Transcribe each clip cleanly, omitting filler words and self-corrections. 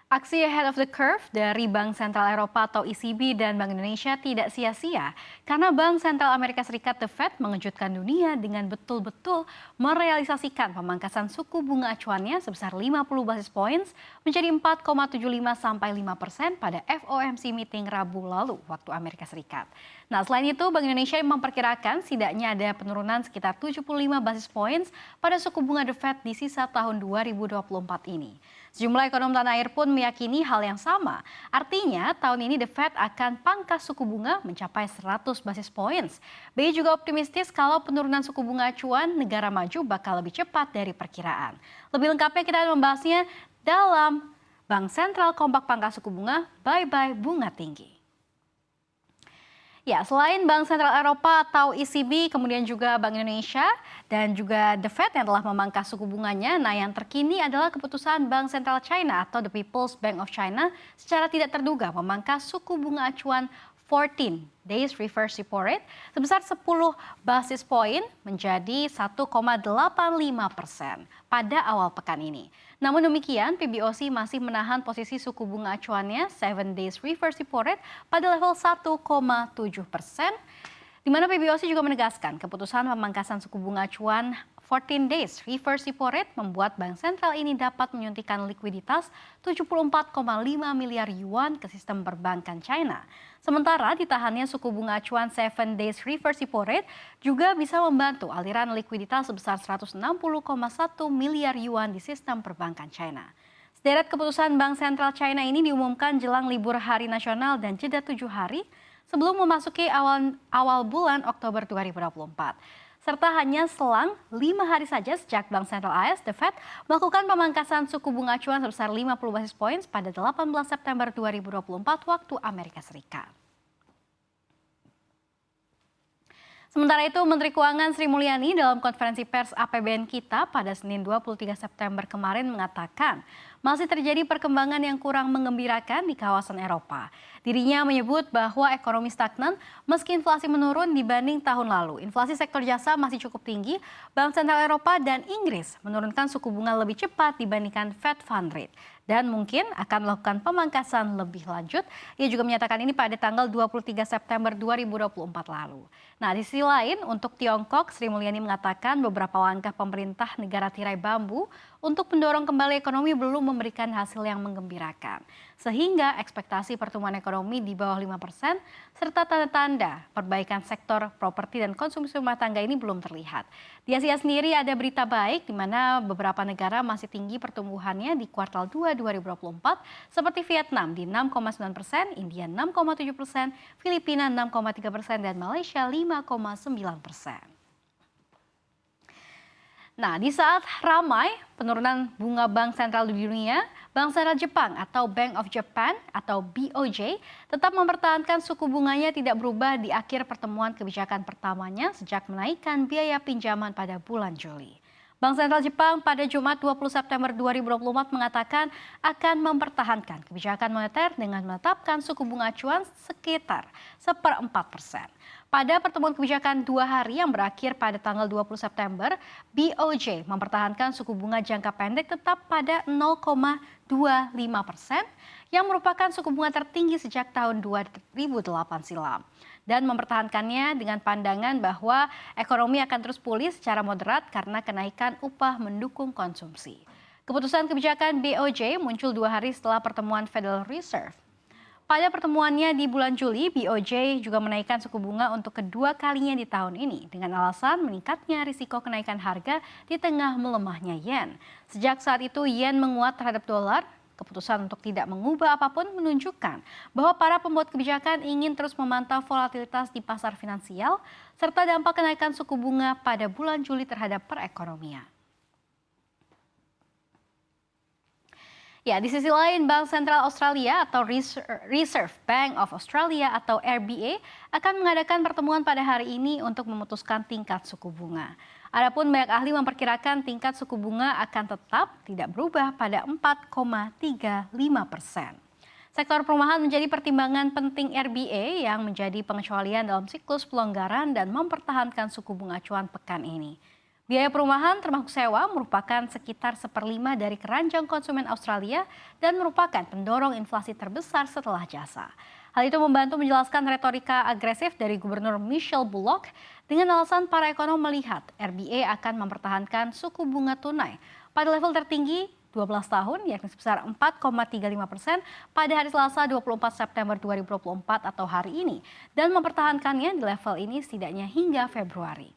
Aksi ahead of the curve dari Bank Sentral Eropa atau ECB dan Bank Indonesia tidak sia-sia karena Bank Sentral Amerika Serikat The Fed mengejutkan dunia dengan betul-betul merealisasikan pemangkasan suku bunga acuannya sebesar 50 basis points menjadi 4,75 sampai 5% pada FOMC meeting Rabu lalu waktu Amerika Serikat. Nah, selain itu Bank Indonesia memperkirakan setidaknya ada penurunan sekitar 75 basis points pada suku bunga The Fed di sisa tahun 2024 ini. Sejumlah ekonom tanah air pun meyakini hal yang sama. Artinya, tahun ini The Fed akan pangkas suku bunga mencapai 100 basis points. BI juga optimistis kalau penurunan suku bunga acuan negara maju bakal lebih cepat dari perkiraan. Lebih lengkapnya kita akan membahasnya dalam Bank Sentral Kompak Pangkas Suku Bunga, Bye-Bye Bunga Tinggi. Ya, selain Bank Sentral Eropa atau ECB, kemudian juga Bank Indonesia dan juga The Fed yang telah memangkas suku bunganya. Nah, yang terkini adalah keputusan Bank Sentral China atau the People's Bank of China secara tidak terduga memangkas suku bunga acuan 14 days reverse repo rate sebesar 10 basis poin menjadi 1,85% pada awal pekan ini. Namun demikian, PBOC masih menahan posisi suku bunga acuannya 7 days reverse repo rate pada level 1,7%, di mana PBOC juga menegaskan keputusan pemangkasan suku bunga acuan 14 days reverse repo rate membuat bank sentral ini dapat menyuntikkan likuiditas 74,5 miliar yuan ke sistem perbankan China. Sementara ditahannya suku bunga acuan 7 days reverse repo rate juga bisa membantu aliran likuiditas sebesar 160,1 miliar yuan di sistem perbankan China. Sederet keputusan Bank Sentral China ini diumumkan jelang libur hari nasional dan jeda 7 hari sebelum memasuki awal bulan Oktober 2024. Serta hanya selang 5 hari saja sejak Bank Sentral AS, The Fed, melakukan pemangkasan suku bunga acuan sebesar 50 basis points pada 18 September 2024 waktu Amerika Serikat. Sementara itu, Menteri Keuangan Sri Mulyani dalam konferensi pers APBN kita pada Senin 23 September kemarin mengatakan masih terjadi perkembangan yang kurang menggembirakan di kawasan Eropa. Dirinya menyebut bahwa ekonomi stagnan meski inflasi menurun dibanding tahun lalu. Inflasi sektor jasa masih cukup tinggi, Bank Sentral Eropa dan Inggris menurunkan suku bunga lebih cepat dibandingkan Fed Fund Rate. Dan mungkin akan melakukan pemangkasan lebih lanjut. Ia juga menyatakan ini pada tanggal 23 September 2024 lalu. Nah, di sisi lain untuk Tiongkok, Sri Mulyani mengatakan beberapa langkah pemerintah negara tirai bambu untuk mendorong kembali ekonomi belum memberikan hasil yang menggembirakan. Sehingga ekspektasi pertumbuhan ekonomi di bawah 5% serta tanda-tanda perbaikan sektor properti dan konsumsi rumah tangga ini belum terlihat. Di Asia sendiri ada berita baik di mana beberapa negara masih tinggi pertumbuhannya di kuartal 2 2024 seperti Vietnam di 6,9%, India 6,7%, Filipina 6,3% dan Malaysia 5,9%. Nah, di saat ramai penurunan bunga bank sentral di dunia, Bank Sentral Jepang atau Bank of Japan atau BOJ tetap mempertahankan suku bunganya tidak berubah di akhir pertemuan kebijakan pertamanya sejak menaikkan biaya pinjaman pada bulan Juli. Bank Sentral Jepang pada Jumat 20 September 2024 mengatakan akan mempertahankan kebijakan moneter dengan menetapkan suku bunga acuan sekitar 1,4%. Pada pertemuan kebijakan 2 hari yang berakhir pada tanggal 20 September, BOJ mempertahankan suku bunga jangka pendek tetap pada 0,25% yang merupakan suku bunga tertinggi sejak tahun 2008 silam. Dan mempertahankannya dengan pandangan bahwa ekonomi akan terus pulih secara moderat karena kenaikan upah mendukung konsumsi. Keputusan kebijakan BOJ muncul 2 hari setelah pertemuan Federal Reserve. Pada pertemuannya di bulan Juli, BOJ juga menaikkan suku bunga untuk kedua kalinya di tahun ini dengan alasan meningkatnya risiko kenaikan harga di tengah melemahnya yen. Sejak saat itu yen menguat terhadap dolar. Keputusan untuk tidak mengubah apapun menunjukkan bahwa para pembuat kebijakan ingin terus memantau volatilitas di pasar finansial serta dampak kenaikan suku bunga pada bulan Juli terhadap perekonomian. Ya, di sisi lain Bank Sentral Australia atau Reserve Bank of Australia atau RBA akan mengadakan pertemuan pada hari ini untuk memutuskan tingkat suku bunga. Adapun banyak ahli memperkirakan tingkat suku bunga akan tetap tidak berubah pada 4,35%. Sektor perumahan menjadi pertimbangan penting RBA yang menjadi pengecualian dalam siklus pelonggaran dan mempertahankan suku bunga acuan pekan ini. Biaya perumahan termasuk sewa merupakan sekitar 1/5 dari keranjang konsumen Australia dan merupakan pendorong inflasi terbesar setelah jasa. Hal itu membantu menjelaskan retorika agresif dari Gubernur Michelle Bullock dengan alasan para ekonom melihat RBA akan mempertahankan suku bunga tunai pada level tertinggi 12 tahun yakni sebesar 4,35% pada hari Selasa 24 September 2024 atau hari ini dan mempertahankannya di level ini setidaknya hingga Februari.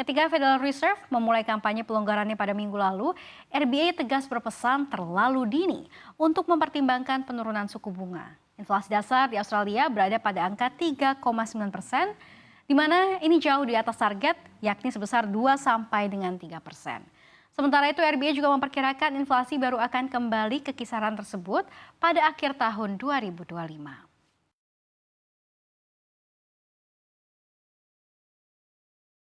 Ketika Federal Reserve memulai kampanye pelonggarannya pada minggu lalu, RBA tegas berpesan terlalu dini untuk mempertimbangkan penurunan suku bunga. Inflasi dasar di Australia berada pada angka 3,9%, di mana ini jauh di atas target, yakni sebesar 2-3%. Sementara itu, RBA juga memperkirakan inflasi baru akan kembali ke kisaran tersebut pada akhir tahun 2025.